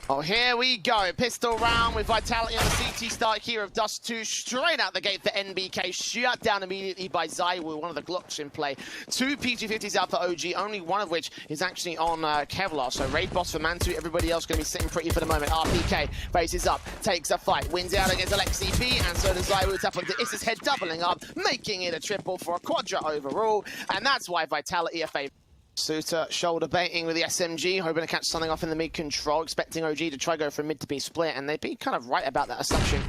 Oh, here we go. Pistol round with Vitality on the CT start here of Dust 2. Straight out the gate for NBK. Shut down immediately by ZywOo, one of the Glocks in play. 2 PG-50s out for OG, only one of which is actually on Kevlar. So raid boss for Mantu, everybody else going to be sitting pretty for the moment. RPK faces up, takes a fight, wins out against Alexi B, and so does ZywOo. Tap onto Issa's head, doubling up, making it a triple for a quadra overall. And that's why Vitality are favored. Suter shoulder baiting with the SMG, hoping to catch something off in the mid control, expecting OG to try go from mid to be split, and they'd be kind of right about that assumption.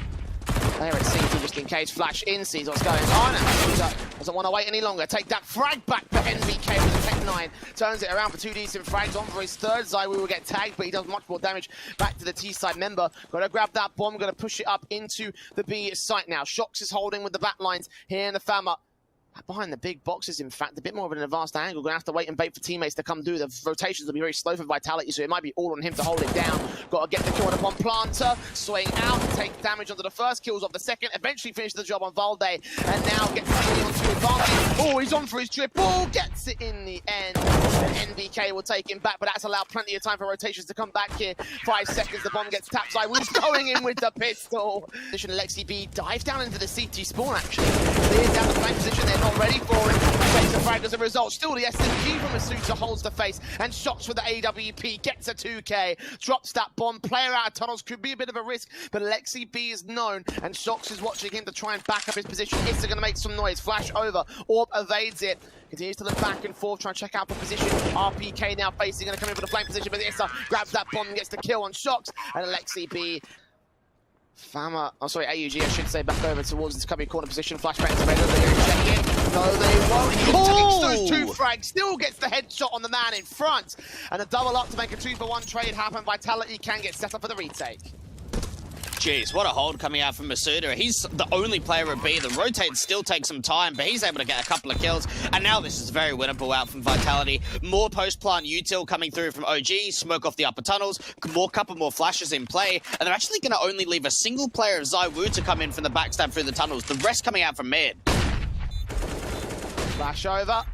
There it seems just in case. Flash in, sees what's going on, and Suter doesn't want to wait any longer. Take that frag back for NBK with the Tech 9. Turns it around for 2 decent frags on for his third. ZywOo will get tagged, but he does much more damage back to the T side member. Got to grab that bomb, got to push it up into the B site now. Shox is holding with the back lines here in the Fama. Behind the big boxes, in fact, a bit more of an advanced angle. Gonna have to wait and bait for teammates to come do. The rotations will be very slow for Vitality, so it might be all on him to hold it down. Got to get the kill upon Planter, swing out, take damage onto the first, kills off the second, eventually finish the job on Valde, and now gets onto advantage. Oh, he's on for his triple, gets it in the end. And NBK will take him back, but that's allowed plenty of time for rotations to come back here. 5 seconds, the bomb gets tapped. ZywOo's going in with the pistol. Alexi B dives down into the CT spawn, actually. Clears down the flank position, they're not ready for it. Takes a frag as a result. Still the SMG from Asuta holds the face, and Shox with the AWP gets a 2K. Drops that bomb. Player out of tunnels could be a bit of a risk, but Alexi B is known, and Shox is watching him to try and back up his position. Issa going to make some noise. Flash over. Orb evades it. Continues to look back and forth, trying to check out the position. RPK now facing, going to come in for the flank position, but Issa grabs that bomb and gets the kill on Shox, and Alexi B. Fama, oh sorry, AUG, I should say, back over towards this cubby corner position. Flashbang to Vader, they're going to check in. No, they won't. He takes those 2 frags, still gets the headshot on the man in front. And a double up to make a 2-for-1 trade happen. Vitality can get set up for the retake. Jeez, what a hold coming out from Masuda. He's the only player at B. The rotate still takes some time, but he's able to get a couple of kills. And now this is very winnable out from Vitality. More post-plant util coming through from OG, smoke off the upper tunnels, couple more flashes in play, and they're actually going to only leave a single player of ZywOo to come in from the backstab through the tunnels. The rest coming out from mid. Flash over.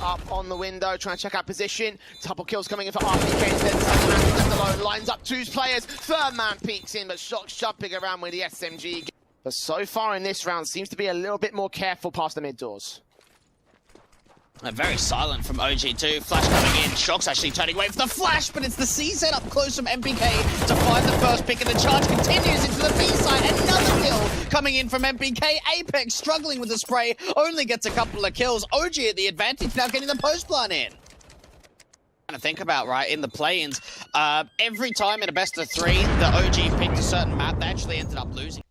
Up on the window, trying to check out position. Couple kills coming in for RPK instead. Second man left alone, lines up 2 players. Third man peeks in, but Shox jumping around with the SMG. But so far in this round, seems to be a little bit more careful past the mid doors. Very silent from OG too. Flash coming in. Shox actually turning away for the flash, but it's the C set up close from MPK to find the first pick, and the charge continues into the B side. Another kill coming in from MPK. Apex struggling with the spray, only gets a couple of kills. OG at the advantage, now getting the post plant in. To think about, right, in the play-ins, every time in a best of 3 the OG picked a certain map, they actually ended up losing.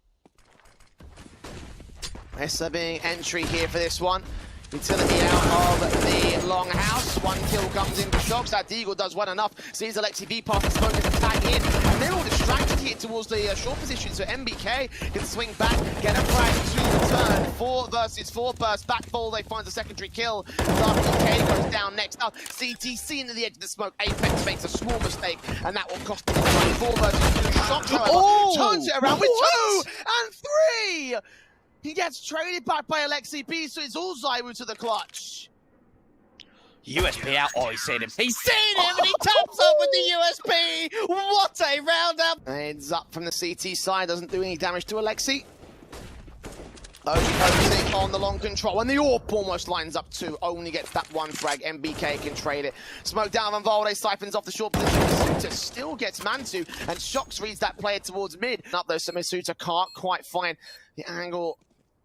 Issa being entry here for this one. Utility out of the longhouse. 1 kill comes in for Shox. That Deagle does well enough. Sees Alexi B pass the smoke and tag in. And they're all distracted here towards the short position. So MBK can swing back, get a frag to return. 4 versus 4 burst. Back fall, they find a secondary kill. RPK goes down next up. CTC into the edge of the smoke. Apex makes a small mistake, and that will cost them 4 versus 2. Shox, however, turns it around with 2 and 3. He gets traded back by Alexi B, so it's all ZywOo to the clutch. USP out. Oh, he's seen him. He's seen him, and he taps up with the USP. What a roundup. Heads up from the CT side. Doesn't do any damage to Alexi. OG focusing on the long control, and the AWP almost lines up too. Only gets that 1 frag. MBK can trade it. Smoke down on Valde, siphons off the short position. Masuta still gets Mantu, and Shox reads that player towards mid. Up though, so Masuta can't quite find the angle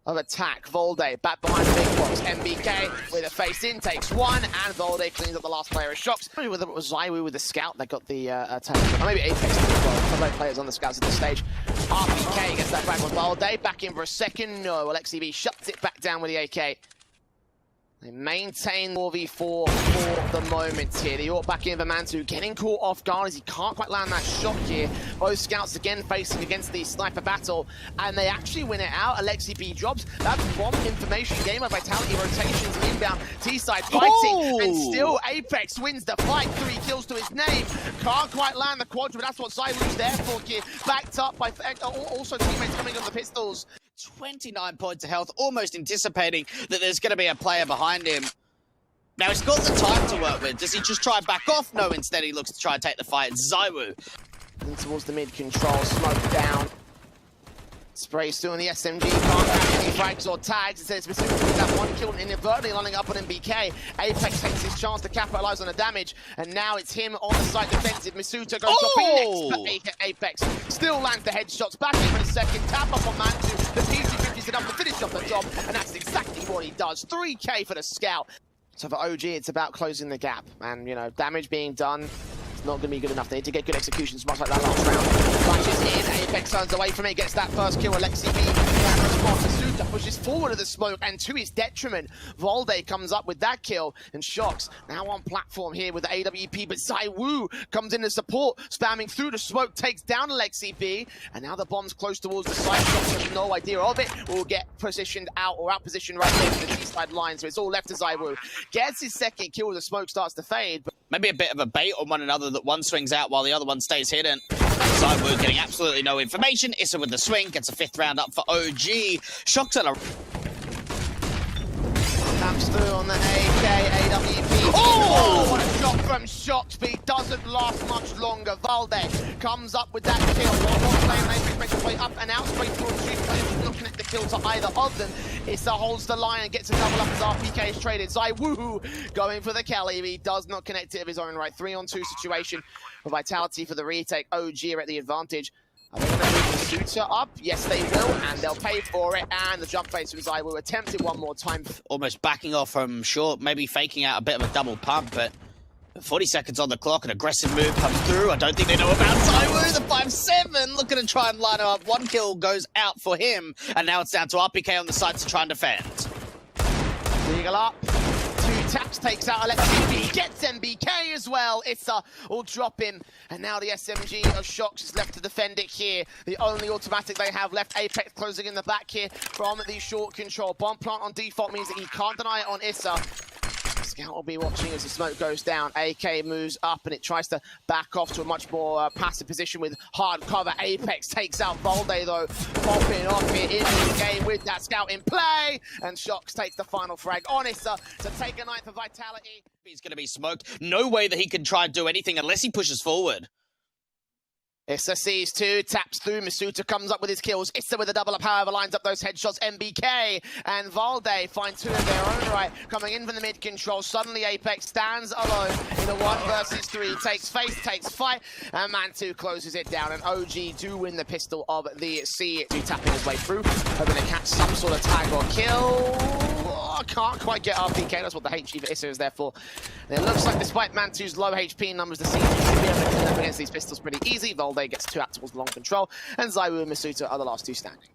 of attack. Valde back behind the big box. MBK with a face in, takes 1, and Valde cleans up the last player of Shox. Maybe whether it was ZywOo with the scout that got the attack, or maybe Apex as well. Some of players on the scouts at this stage. RPK gets that back with Valde, back in for a second. No, Alexi B shuts it back down with the AK. They maintain 4v4 for the moment here. The AWP back in for Mantu, getting caught off guard as he can't quite land that shot here. Both scouts again facing against the sniper battle, and they actually win it out. Alexi B drops. That's bomb information game of Vitality rotations inbound. T-side fighting, and still Apex wins the fight. 3 kills to his name. Can't quite land the quadra, but that's what ZywOo's there for here. Backed up by also teammates coming on the pistols. 29 points of health, almost anticipating that there's going to be a player behind him. Now, he's got the time to work with. Does he just try and back off? No, instead he looks to try and take the fight. ZywOo In towards the mid control, smoke down. Sprays through on the SMG, can't catch any frags or tags. It says specifically that one kill inadvertently lining up on MBK. Apex takes his chance to capitalize on the damage, and now it's him on the side defensive. Masuta goes dropping next, but Apex still lands the headshots. Back in for the second, tap up on Mantu. The PC-50's enough to finish off the job, and that's exactly what he does. 3K for the scout. So for OG, it's about closing the gap, and you know, damage being done. Not going to be good enough. They need to get good executions, much like that last round. Flashes in, Apex turns away from it, gets that first kill. Alexi B can respond. Masuta pushes forward to the smoke, and to his detriment, Volde comes up with that kill, and Shox now on platform here with the AWP, but ZywOo comes in to support, spamming through the smoke, takes down Alexi B, and now the bomb's close towards the side. Shox has no idea of it, will get positioned out or out positioned right there to the T-side line, so it's all left to ZywOo. Gets his second kill, the smoke starts to fade, but maybe a bit of a bait on one another, that one swings out while the other one stays hidden. ZywOo getting absolutely no information. Issa with the swing, gets a 5th round up for OG. Shox at a... Comes through on the AK, AWP. Oh, what a shot from Shox, but it doesn't last much longer. Valde comes up with that kill. One player makes his way up and out, straight towards 2 players. Not connect the kill to either of them. Issa holds the line and gets a double up as RPK is traded. ZywOo going for the Kelly. He does not connect it of his own right. 3-on-2 situation for Vitality for the retake. OG are at the advantage. Are they going to move the Suitor up? Yes, they will, and they'll pay for it. And the jump face from ZywOo attempted one more time. Almost backing off from short, maybe faking out a bit of a double pump, but 40 seconds on the clock, an aggressive move comes through. I don't think they know about ZywOo. The 5-7 looking to try and line her up. One kill goes out for him, and now it's down to RPK on the side to try and defend. Eagle up. 2 taps, takes out Alexi B, gets MBK as well. Issa will drop him, and now the SMG of Shox is left to defend it here. The only automatic they have left. Apex closing in the back here from the short control. Bomb plant on default means that he can't deny it on Issa. Scout will be watching as the smoke goes down. AK moves up and it tries to back off to a much more passive position with hard cover. Apex takes out Volde though, popping off here in the game with that scout in play. And Shox takes the final frag on Issa to take a 9th for Vitality. He's going to be smoked. No way that he can try and do anything unless he pushes forward. Issa sees 2, taps through, Masuta comes up with his kills. Issa with a double up, however, lines up those headshots. MBK and Valde find 2 of their own right. Coming in from the mid control, suddenly Apex stands alone in a 1 versus 3. Takes face, takes fight, and Mantu closes it down. And OG do win the pistol of the C2, tapping his way through. Hoping to catch some sort of tag or kill. Oh, can't quite get RPK, that's what the HG for Issa is there for. And it looks like despite Mantu's low HP numbers, the C2 should be able to clean up against these pistols pretty easy. Volde gets 2 out towards the long control, and ZywOo and Masuta are the last 2 standing.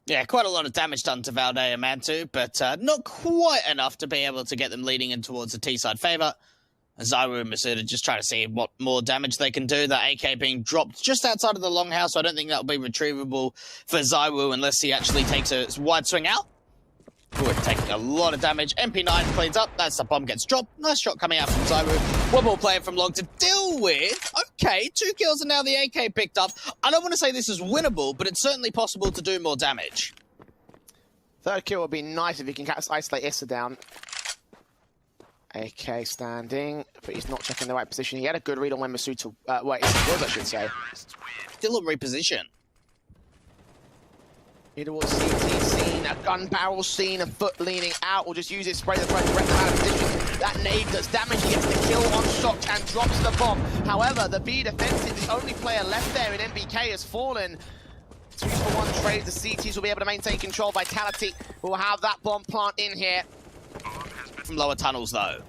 Yeah, quite a lot of damage done to Valde and Mantu, but not quite enough to be able to get them leading in towards the T-side favour. ZywOo and Masuta just trying to see what more damage they can do. The AK being dropped just outside of the longhouse, so I don't think that'll be retrievable for ZywOo unless he actually takes a wide swing out. Ooh, it's taking a lot of damage. MP9 cleans up. That's the bomb gets dropped. Nice shot coming out from ZywOo. One more player from long to deal with. Okay, 2 kills and now the AK picked up. I don't want to say this is winnable, but it's certainly possible to do more damage. 3rd kill would be nice if he can isolate Issa down. AK standing, but he's not checking the right position. He had a good read on when Masuta, where Issa was, I should say. Still on reposition. Here towards CT scene, a gun barrel scene, a foot leaning out. We'll just use it, spray the front, direct them out of position. That nade does damage, he gets the kill on Shox and drops the bomb. However, the B defensive, the only player left there in MBK has fallen. 2-for-1 trades, the CTs will be able to maintain control. Vitality will have that bomb plant in here. From lower tunnels though.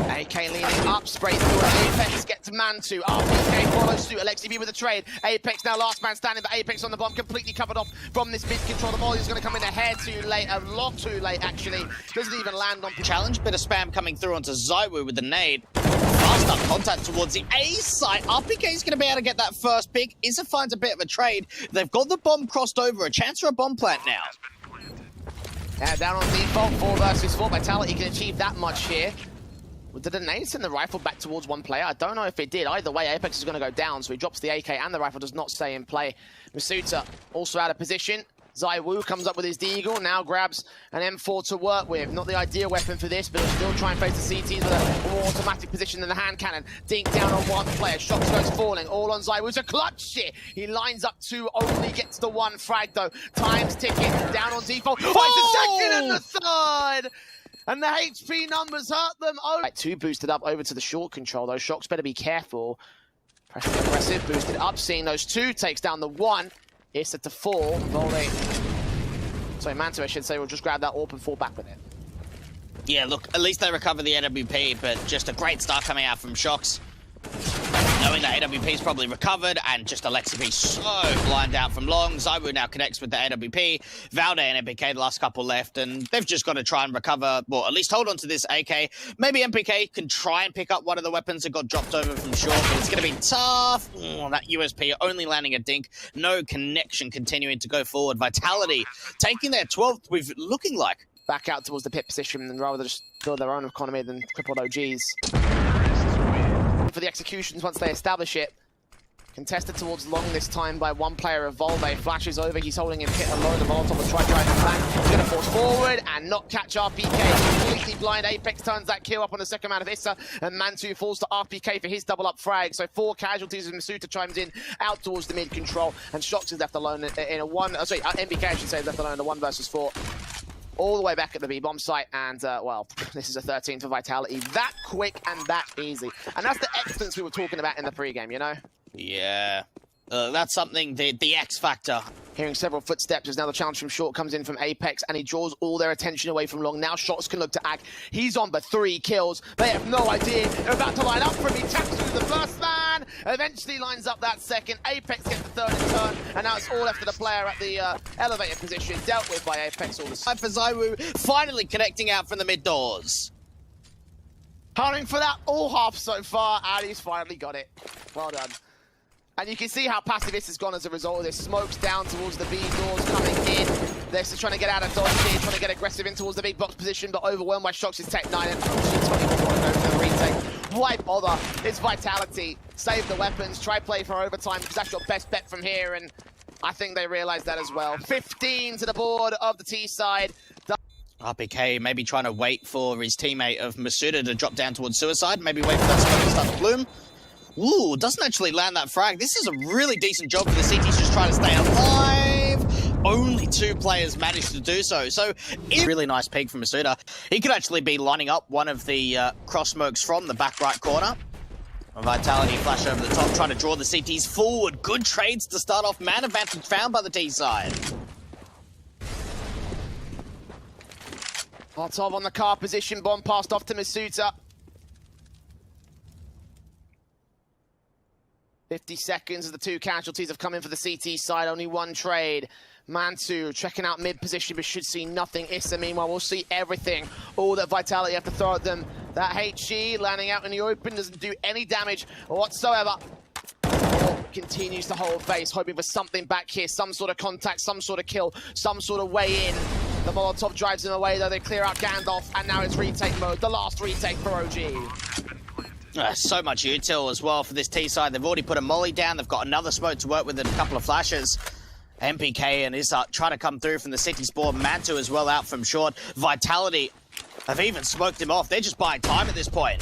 AK leaning up, spray through Apex, gets Mantu. RPK follows suit. Alexi B with a trade. Apex now last man standing, but Apex on the bomb, completely covered off from this mid control. The volley is going to come in a hair too late, a lot too late actually. Doesn't even land on challenge. Bit of spam coming through onto ZywOo with the nade. Fast up contact towards the A site. RPK is going to be able to get that first pick. Issa finds a bit of a trade. They've got the bomb crossed over. A chance for a bomb plant now. Yeah, down on default, 4 versus 4. Vitality can achieve that much here. Did the nade send the rifle back towards one player? I don't know if it did. Either way, Apex is going to go down, so he drops the AK and the rifle does not stay in play. Masuta also out of position. ZywOo comes up with his Deagle, now grabs an M4 to work with. Not the ideal weapon for this, but he'll still try and face the CTs with a more automatic position than the hand cannon. Dink down on one player, shots goes falling, all on ZywOo. It's a clutch shit. He lines up two, only gets the one frag though. Time's ticking, down on default. Finds the second and the third! And the HP numbers hurt them. Oh, right, two boosted up over to the short control though. Shox better be careful. Pressing aggressive, boosted up, seeing those two, takes down the one. Issa to fall, Volde. Sorry, Manto, I should say, will just grab that AWP and fall back with it. Yeah, look, at least they recover the AWP, but just a great start coming out from Shox. Knowing that AWP's probably recovered, and just Alexibi so blind out from long. ZywOo now connects with the AWP. Valde and MPK, the last couple left, and they've just got to try and recover, well, at least hold on to this AK. Maybe MPK can try and pick up one of the weapons that got dropped over from short, but it's going to be tough. Oh, that USP only landing a dink. No connection continuing to go forward. Vitality taking their 12th with looking like. Back out towards the pit position, and rather just build their own economy than crippled OGs. For the executions once they establish it. Contested towards long this time by one player of Volde. Flashes over, he's holding him hit alone. The Molotov will try driving back. He's going to force forward and not catch RPK. Completely blind. Apex turns that kill up on the second round of Issa. And Mantu falls to RPK for his double up frag. So 4 casualties as Masuta chimes in out towards the mid control. And Shox is left alone in a one. Sorry, MBK I should say is left alone in a 1 versus 4. All the way back at the B-bomb site, and, well, this is a 13 for Vitality. That quick and that easy. And that's the excellence we were talking about in the pregame, you know? Yeah. That's something, the X factor. Hearing several footsteps as now the challenge from short comes in from Apex, and he draws all their attention away from long. Now Shox can look to act. He's on for 3 kills. They have no idea. They're about to line up for him. He taps through the first man. Eventually lines up that second. Apex gets the third in turn, and now it's all left to the player at the elevator position, dealt with by Apex all the time. For ZywOo, finally connecting out from the mid doors. Hunting for that all half so far, and he's finally got it. Well done. And you can see how passive this has gone as a result of this. Smokes down towards the B doors coming in. They're just trying to get out of dodge here, trying to get aggressive in towards the big box position, but overwhelmed by Shox's Tech 9 and she's going to go for the retake. Why bother? It's Vitality. Save the weapons, try play for overtime because that's your best bet from here, and I think they realize that as well. 15 to the board of the T side. RPK maybe trying to wait for his teammate of Masuda to drop down towards suicide, maybe wait for that smoke to start to bloom. Ooh, doesn't actually land that frag. This is a really decent job for the CTs just trying to stay alive. Only 2 players managed to do so. So, really nice peek from Masuda. He could actually be lining up one of the cross smokes from the back right corner. Vitality flash over the top, trying to draw the CTs forward. Good trades to start off. Man advantage found by the T side. Molotov on the car position, bomb passed off to Masuta. 50 seconds as the 2 casualties have come in for the CT side. Only 1 trade. Mantu checking out mid position, but should see nothing. Issa, meanwhile, will see everything. All that Vitality have to throw at them. That HG landing out in the open doesn't do any damage whatsoever. Continues to hold base, hoping for something back here. Some sort of contact, some sort of kill, some sort of way in. The Molotov drives them away, though. They clear out Gandalf, and now it's retake mode. The last retake for OG. So much util as well for this T side. They've already put a molly down. They've got another smoke to work with and a couple of flashes. MPK and Issa trying to come through from the city spawn. Mantu as well out from short. Vitality have even smoked him off. They're just buying time at this point.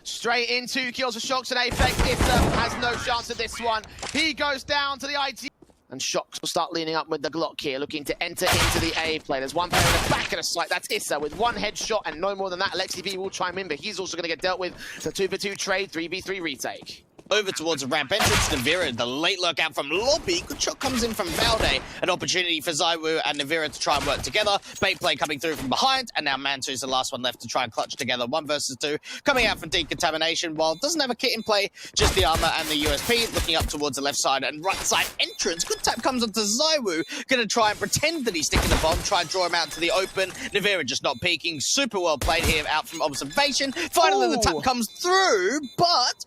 Straight in, 2 kills for Shox and Apex. Issa has no chance at this one. He goes down to the IT. And Shox will start leaning up with the Glock here, looking to enter into the A play. There's one player in the back of the site. That's Issa with 1 headshot and no more than that. Alexibi will chime in, but he's also going to get dealt with. So 2-for-2 trade, 3v3 retake. Over towards a ramp entrance, Navira, the late lurk out from lobby. Good shot comes in from Valde. An opportunity for ZywOo and Navira to try and work together. Bait play coming through from behind, and now Mantu's the last one left to try and clutch together. 1 versus 2. Coming out from decontamination, while doesn't have a kit in play, just the armor and the USP. Looking up towards the left side and right side entrance. Good tap comes onto ZywOo. Gonna try and pretend that he's sticking the bomb. Try and draw him out to the open. Navira just not peeking. Super well played here out from observation. Finally, the tap comes through, but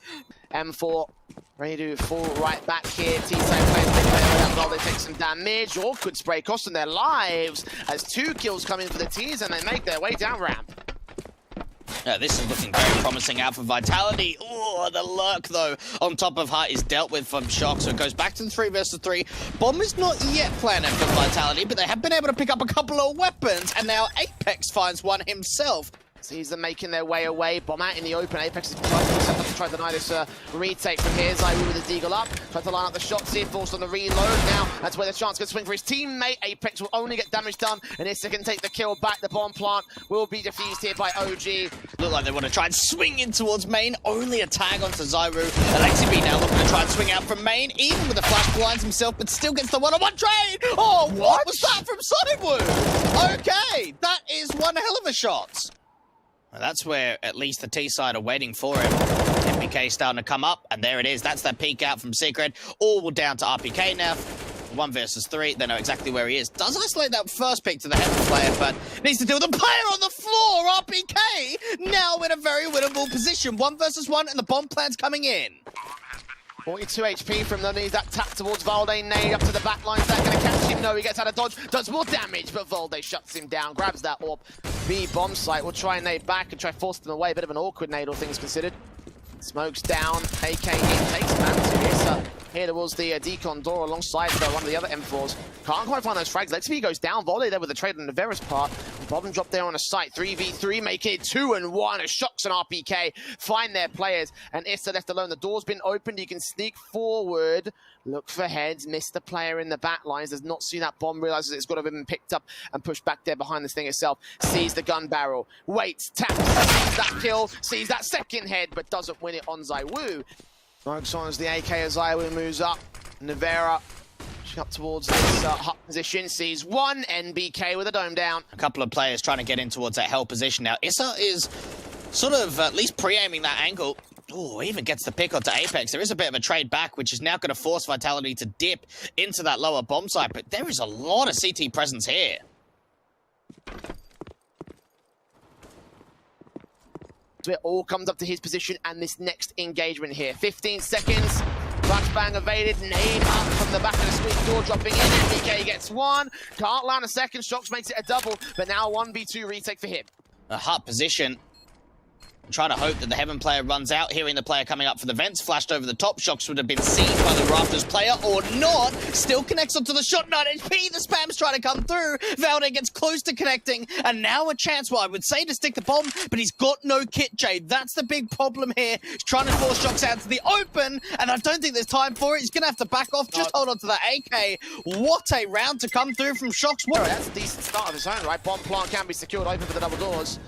M4 ready to fall right back here. T-side plays that goal. They take some damage or could spray costing their lives as 2 kills come in for the T's and they make their way down ramp. This is looking very promising out for Vitality. Oh, the lurk, though, on top of Hut is dealt with from Shock, so it goes back to the 3 versus 3. Bomb is not yet planted for Vitality, but they have been able to pick up a couple of weapons, and now Apex finds one himself. Sees them making their way away. Bomb out in the open. Apex is trying to deny this retake from here. Zywoo with the deagle up. Tries to line up the shots here. Forced on the reload. Now that's where the chance can swing for his teammate. Apex will only get damage done. And Issa can take the kill back. The bomb plant will be defused here by OG. Look like they want to try and swing in towards main. Only a tag onto Zywoo. Alexi now looking to try and swing out from main. Even with the flash blinds himself, but still gets the one-on-one trade. Oh, what was that from Zywoo? Okay, that is one hell of a shot. Well, that's where at least the T side are waiting for him. MPK starting to come up, and there it is. That's that peek out from Secret. All down to RPK now. 1 versus 3. They know exactly where he is. Does isolate that first pick to the Heaven player, but needs to deal with the player on the floor. RPK now in a very winnable position. 1 versus 1, and the bomb plan's coming in. 42 HP from them. Needs that tap towards Valde. Nade up to the back line. Is that going to catch him? No, he gets out of dodge. Does more damage, but Valde shuts him down. Grabs that orb. B bomb site. Will try and nade back and try force them away. A bit of an awkward nade, all things considered. Smokes down. AK in. Takes man to here towards the decon door alongside one of the other M4s. Can't quite find those frags. XP goes down. Volley there with the trade on the Verus part. Bob and drop there on a site. 3v3, make it 2-1. As Shocks and RPK find their players. And Issa left alone. The door's been opened. You can sneak forward. Look for heads. Missed the player in the back lines. Does not see that bomb. Realizes it's got to have been picked up and pushed back there behind this thing itself. Sees the gun barrel. Waits. Taps. Sees that kill. Sees that second head, but doesn't win it on Zywoo. Smokes on as the AK as Zywoo moves up. Nevera up towards this hut position. Sees one NBK with a dome down. A couple of players trying to get in towards that hell position now. Issa is sort of at least pre-aiming that angle. Oh, even gets the pick onto Apex. There is a bit of a trade back, which is now going to force Vitality to dip into that lower bomb site. But there is a lot of CT presence here. So it all comes up to his position and this next engagement here. 15 seconds. Flashbang evaded. Nade up from the back of the squeeze door, dropping in. MPK gets one. Can't land a second. Shocks makes it a double, but now 1v2 retake for him. A hut position. Trying to hope that the Heaven player runs out, hearing the player coming up for the vents, flashed over the top. Shocks would have been seen by the Rafters player or not. Still connects onto the shot, 9 HP. The spam's trying to come through. Valde gets close to connecting, and now a chance, well, I would say to stick the bomb, but he's got no kit, Jade. That's the big problem here. He's trying to force Shocks out to the open, and I don't think there's time for it. He's going to have to back off. Just hold on to that AK. What a round to come through from Shocks. Right, that's a decent start of his own, right? Bomb plant can be secured, open for the double doors.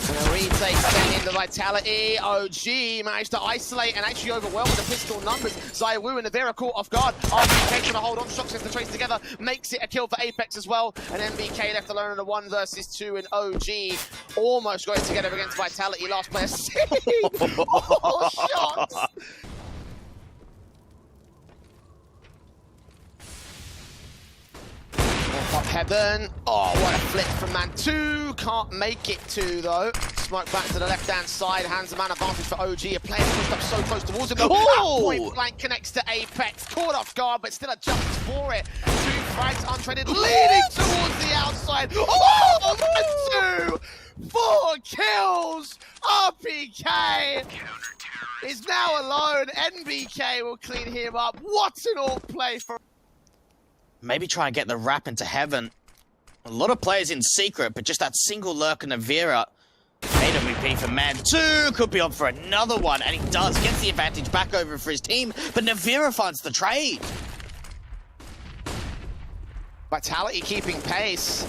And a retake then into Vitality. OG managed to isolate and actually overwhelm the pistol numbers. Zywoo and Nevera caught off guard. RPK trying to hold on. Shocks gets the trace together. Makes it a kill for Apex as well. And MBK left alone in a 1 versus 2. And OG almost got it together against Vitality. Last player. Oh, Shocks! Up Heaven. Oh, what a flip from Man2. Can't make it 2 though. Smoke back to the left-hand side. Hands the man advantage for OG. A player pushed up so close towards him. Oh! Point blank connects to Apex. Caught off guard, but still adjusts for it. 2 frags untraded, leading towards the outside. Oh, Man2! 4 kills. RPK is now alone. NBK will clean him up. What an all play for... Maybe try and get the wrap into Heaven. A lot of players in secret, but just that single lurk and Nevera. AWP for Man2, could be on for another one, and he does. Gets the advantage back over for his team, but Nevera finds the trade. Vitality keeping pace.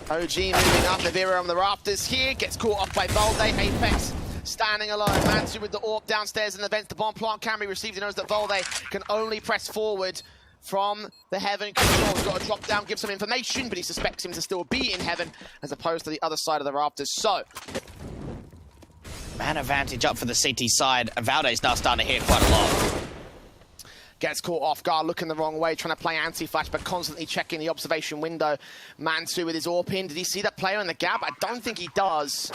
OG moving up, Nevera on the rafters here, gets caught off by Valde. Apex standing alone. Man2 with the AWP downstairs in the vents. The bomb plant can be received. He knows that Valde can only press forward from the Heaven control. He's got to drop down, give some information, but he suspects him to still be in Heaven as opposed to the other side of the rafters. So, man advantage up for the CT side. Valde's now starting to hit quite a lot. Gets caught off guard, looking the wrong way, trying to play anti-flash, but constantly checking the observation window. Man2 with his AWP in. Did he see that player in the gap? I don't think he does.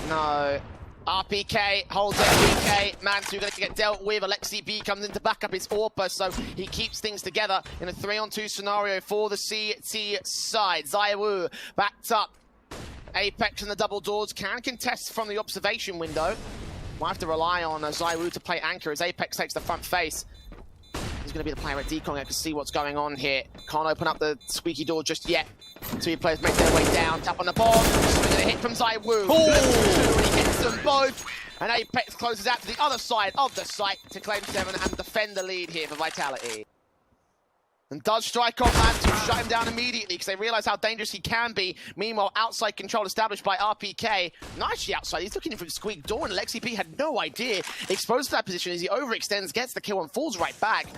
No. RPK holds MPK. Man2 going to get dealt with. Alexi B comes in to back up his AWPer, so he keeps things together in a 3-on-2 scenario for the CT side. Zywoo backed up Apex and the double doors can contest from the observation window. Might have to rely on ZywOo to play anchor as Apex takes the front face. He's going to be the player at Decon to see what's going on here. Can't open up the squeaky door just yet. Two players make their way down, tap on the bomb. Swinging a hit from ZywOo. He hits them both. And Apex closes out to the other side of the site to claim 7 and defend the lead here for Vitality. And does strike on man to shut him down immediately because they realize how dangerous he can be. Meanwhile, outside control established by RPK. Nicely outside, he's looking in for the squeak door, and LexiP had no idea. Exposed to that position as he overextends, gets the kill and falls right back.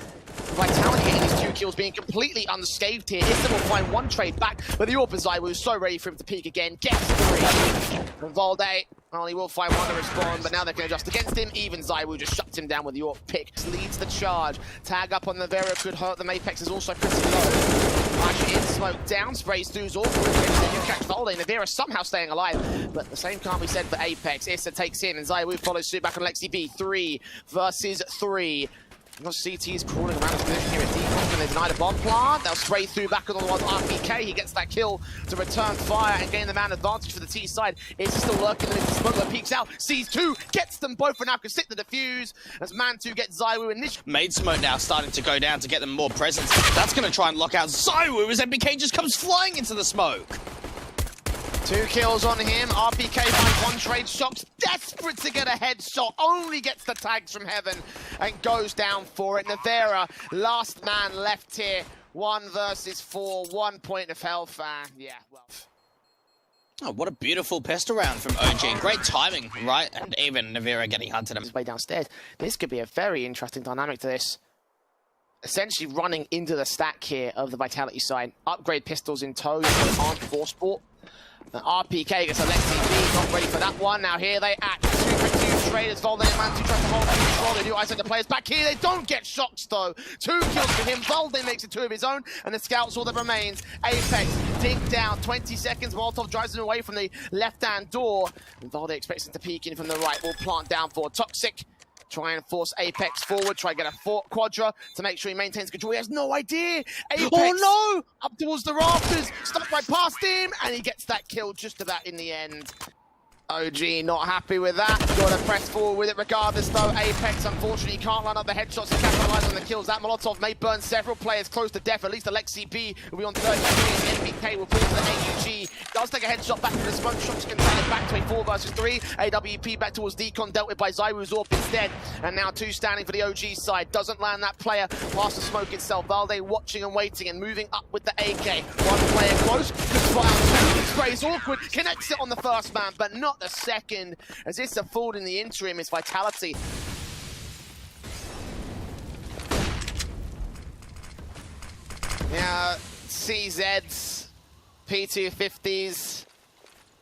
Vitality getting his 2 kills, being completely unscathed here. Issa will find 1 trade back, but the AWP of ZywOo is so ready for him to peek again. Gets 3. And Valde, well, he will find 1 to respond, but now they can adjust against him. Even ZywOo just shuts him down with the AWP pick. Leads the charge. Tag up on the Vera could hurt them. Apex is also pretty low. Actually in smoke, down sprays through's awkward. Then you catch Valde, and Vera somehow staying alive. But the same can't be said for Apex. Issa takes him, and ZywOo follows suit back on LexiP. 3 versus 3. CT is crawling around his position here at Decon, and they deny the bomb plant. They'll spray through back on the one RPK. He gets that kill to return fire and gain the man advantage for the T side. It's still lurking, and the smuggler peeks out. Sees 2, gets them both, and now can sit the defuse as man 2 gets ZywOo initially. Made smoke now starting to go down to get them more presence. That's going to try and lock out ZywOo as MBK just comes flying into the smoke. 2 kills on him. RPK finds 1 trade. Shox desperate to get a headshot. Only gets the tags from heaven and goes down for it. Nevera, last man left here. 1 versus 4. 1 point of health. Yeah, well. Oh, what a beautiful pistol round from OG. Great timing, right? And even Nevera getting hunted him. His way downstairs. This could be a very interesting dynamic to this. Essentially running into the stack here of the Vitality side. Upgrade pistols in tow. Enhanced force port. The RPK gets a LexiP, not ready for that one. Now here they act. 2 traders, Valde and man 2 tries to hold control. They do isolate the players back here. They don't get shots though. 2 kills for him. Valde makes it 2 of his own, and the scouts all that remains. Apex dig down. 20 seconds. Molotov drives him away from the left-hand door. And Valde expects him to peek in from the right. Will plant down for Toxic. Try and force Apex forward. Try and get a quadra to make sure he maintains control. He has no idea. Apex, oh no! Up towards the rafters. Stopped right past him. And he gets that kill just about in the end. OG not happy with that. Got to press forward with it regardless though. Apex unfortunately can't run up the headshots and capitalize on the kills. That Molotov may burn several players close to death. At least the LexiP will be on 33 and the MBK will pull to the AUG. Does take a headshot back to the smoke. Shots can turn it back to a 4 versus 3. AWP back towards Decon, dealt with by ZywOo's AWP instead. And now 2 standing for the OG side. Doesn't land that player past the smoke itself. Valde watching and waiting and moving up with the AK. 1 player close. Good fire. Sprays awkward. Connects it on the first man, but not the second, as it's a fold in the interim is Vitality. Yeah, CZs, P250s,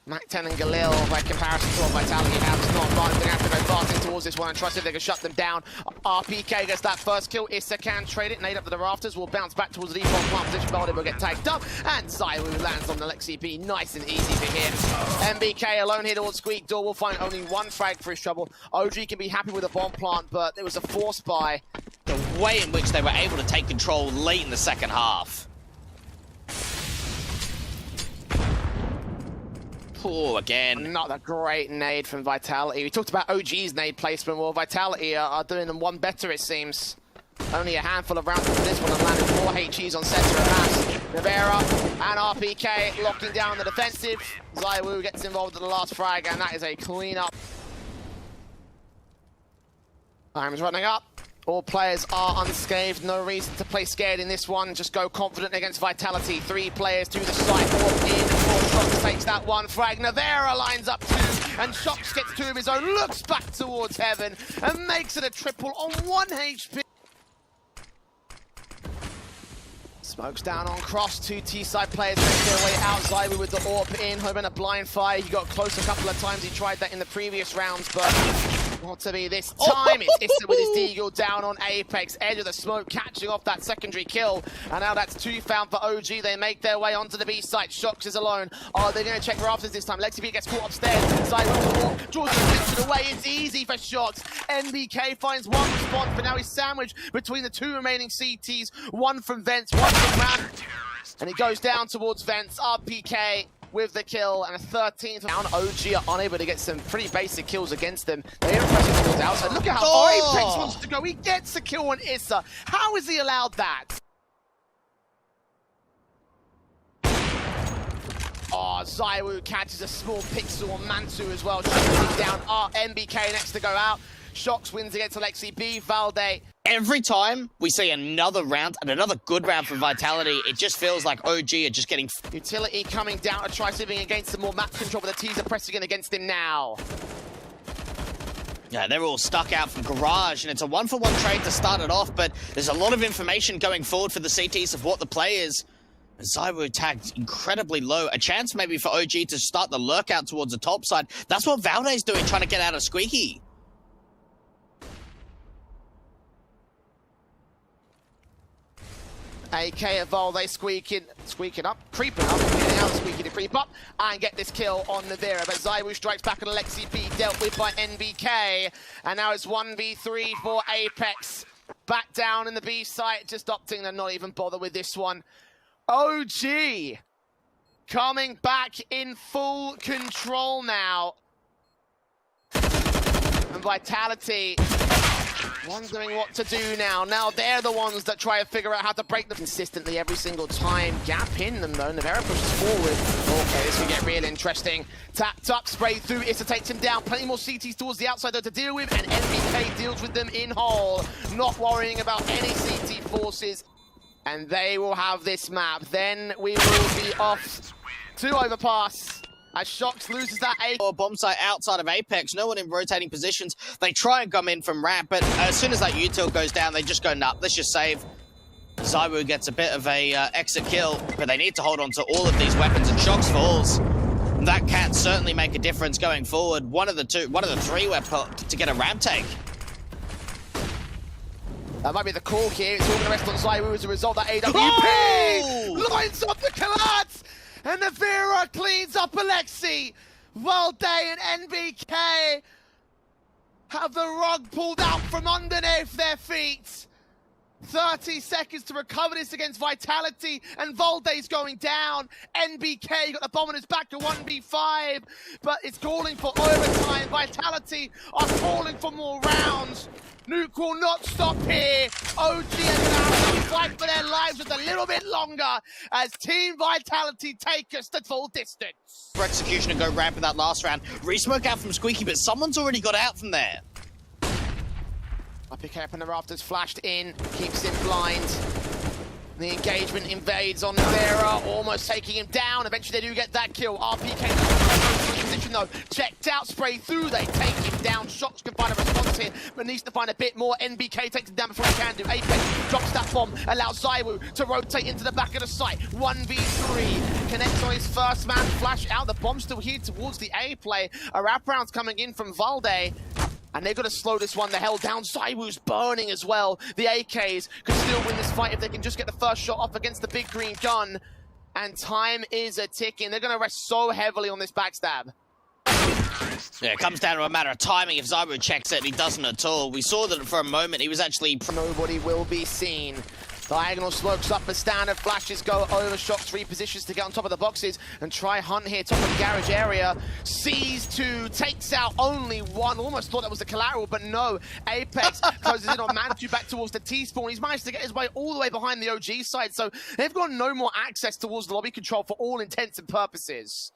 Mac-10 and Galil, by comparison to what Vitality have, it's not advanced. They're going to have to go fasting towards this one and try to see if they can shut them down. RPK gets that first kill. Issa can trade it, nade up to the rafters, will bounce back towards the default plant position. Valde will get tagged up, and ZywOo lands on the LexiP. Nice and easy for him. MBK alone here towards Squeak Door will find only 1 frag for his trouble. OG can be happy with a bomb plant, but there was a force by. The way in which they were able to take control late in the second half. Oh, again. Not a great nade from Vitality. We talked about OG's nade placement. Well, Vitality are doing them 1 better, it seems. Only a handful of rounds for this one and landed 4 HEs on center of mass. Nevera and RPK locking down the defensive. ZywOo gets involved in the last frag, and that is a clean-up. Time is running up. All players are unscathed, no reason to play scared in this one. Just go confident against Vitality. 3 players to the side, 4 in, 4 shots takes that 1 frag. Nevera lines up 2, and Shox gets 2 of his own, looks back towards heaven, and makes it a triple on 1 HP. Smokes down on cross, 2 T-side players make their way out. ZywOo with the AWP in, hoping a blind fire. He got close a couple of times, he tried that in the previous rounds, but not to be this time. It's Issa with his deagle down on Apex, edge of the smoke, catching off that secondary kill. And now that's 2 found for OG. They make their way onto the B site. Shox is alone. Are they going to check rafters this time? LexiP gets caught upstairs. ZywOo draws the attention away. It's easy for Shox. NBK finds 1 response, but now he's sandwiched between the 2 remaining CTs. 1 from Vents, 1 from Ram. And he goes down towards Vents. RPK with the kill, and a 13th down. OG are unable to get some pretty basic kills against them. They are pressing towards outside. Look at how Apex wants to go. He gets a kill on Issa. How is he allowed that? Oh, ZywOo catches a small pixel on Mantu as well. Shooting down MBK next to go out. Shox wins against Alexi B. Valde. Every time we see another round and another good round for Vitality, it just feels like OG are just getting... Utility coming down to try slipping against some more map control, but the T's are pressing in against him now. Yeah, they're all stuck out from Garage, and it's a one-for-one trade to start it off, but there's a lot of information going forward for the CTs of what the play is. ZywOo tagged incredibly low. A chance maybe for OG to start the lurk out towards the top side. That's what Valde's doing, trying to get out of Squeaky. AK at Valde squeaking up, creeping up, getting out Squeaky to creep up and get this kill on Navira. But ZywOo strikes back on Alexi B, dealt with by NBK. And now it's 1v3 for Apex. Back down in the B site, just opting to not even bother with this one. OG coming back in full control now. And Vitality wondering what to do now. Now they're the ones that try to figure out how to break them consistently every single time. Gap in them though. Navera pushes forward. Okay, this will get real interesting. Tapped up, sprayed through. Issa takes him down. Plenty more CTs towards the outside though to deal with. And NBK deals with them in hole. Not worrying about any CT forces. And they will have this map. Then we will be off to overpass. As Shox loses that A. Or bomb site outside of Apex, no one in rotating positions. They try and come in from ramp, but as soon as that util goes down, they just go nut. Let's just save. ZywOo gets a bit of a exit kill, but they need to hold on to all of these weapons, and Shox falls. That can certainly make a difference going forward. One of the three were put to get a ramp take. That might be the call here. It's all going to rest on ZywOo as a result. That AWP lines up the collapse, and Navira cleans up Alexi. Valde and NBK have the rug pulled out from underneath their feet. 30 seconds to recover this against Vitality, and Valde's going down. NBK got the bomb on his back to 1v5, but it's calling for overtime. Vitality are calling for more rounds. Nuke will not stop here. OG are going to have to fight for their lives just a little bit longer as Team Vitality take us the full distance. For execution and go ramp in that last round. Re-smoke out from Squeaky, but someone's already got out from there. I pick up in the rafters, flashed in, keeps him blind. The engagement invades on Navira, almost taking him down. Eventually they do get that kill. RPK in position though, checked out, sprayed through, they take him down. Shox can find a response here, but needs to find a bit more. NBK takes him down before he can do. Apex drops that bomb, allows ZywOo to rotate into the back of the site. 1v3, connects on his first man, flash out. The bomb still here towards the A play. A wraparound's coming in from Valde. And they've got to slow this one the hell down. ZywOo's burning as well. The AKs could still win this fight if they can just get the first shot off against the big green gun. And time is a-ticking. They're going to rest so heavily on this backstab. Yeah, it comes down to a matter of timing. If ZywOo checks it, he doesn't at all. We saw that for a moment he was actually... Nobody will be seen. Diagonal smokes up, the standard flashes go over. Shox repositions to get on top of the boxes and try hunt here, top of the garage area. Sees two, takes out only one. Almost thought that was the collateral, but no. Apex closes in on Mantu back towards the T-spawn. He's managed to get his way all the way behind the OG side, so they've got no more access towards the lobby control for all intents and purposes.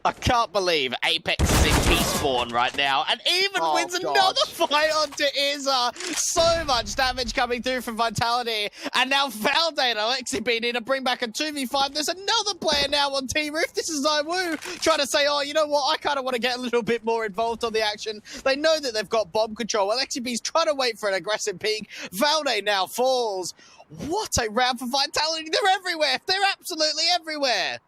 I can't believe Apex is in T-spawn right now, and even wins another fight onto Izza. So much damage coming through from Vitality, and now Valde and Alexi B need to bring back a 2v5. There's another player now on T-Roof. This is ZywOo trying to say, oh, you know what, I kind of want to get a little bit more involved on the action. They know that they've got bomb control. Alexi B's trying to wait for an aggressive peek. Valde now falls. What a round for Vitality. They're everywhere. They're absolutely everywhere.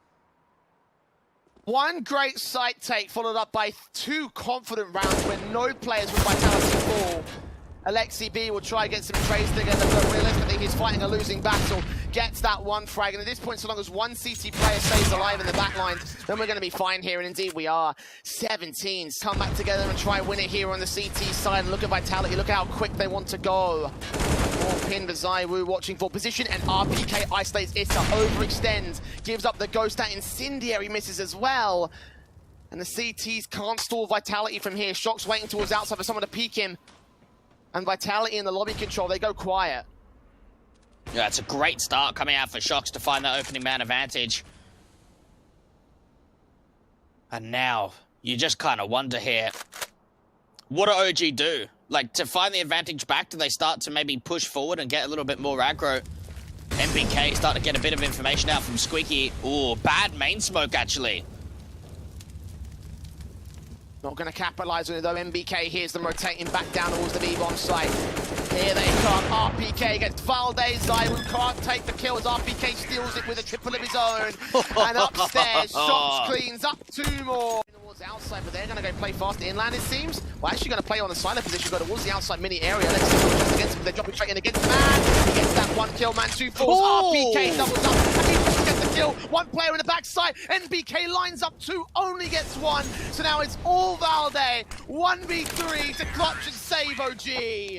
One great site take followed up by two confident rounds where no players with Vitality fall. Alexi B will try and get some trades together, but realistically he's fighting a losing battle. Gets that one frag, and at this point, so long as one CT player stays alive in the back line, then we're going to be fine here, and indeed we are. 17s come back together and try and win it here on the CT side, and look at Vitality, look at how quick they want to go. More pin to Zaiwu, watching for position, and RPK isolates Issa, overextends, gives up the ghost, that incendiary misses as well. And the CTs can't stall Vitality from here. Shock's waiting towards outside for someone to peek him. And Vitality in the lobby control, they go quiet. Yeah, it's a great start coming out for Shocks to find that opening man advantage. And now, you just kind of wonder here, what do OG do? Like, to find the advantage back, do they start to maybe push forward and get a little bit more aggro? MBK starting to get a bit of information out from Squeaky. Ooh, bad main smoke, actually. Not going to capitalize on it, though. MBK hears them rotating back down towards the B-bomb site. Here they come. RPK gets Valdez. Zaiwu can't take the kill as RPK steals it with a triple of his own. And upstairs, Shots cleans up 2 more. Towards the outside, but they're going to go play fast inland, it seems. Well, actually going to play on the silent position, go towards the outside mini area. Let's see what against him. They're dropping straight in against Man. He gets that 1 kill, Man 2 falls. Oh! RPK doubles up. And he just gets the kill. 1 player in the backside. NBK lines up 2, only gets 1. So now it's all Valde. 1v3 to clutch and save OG.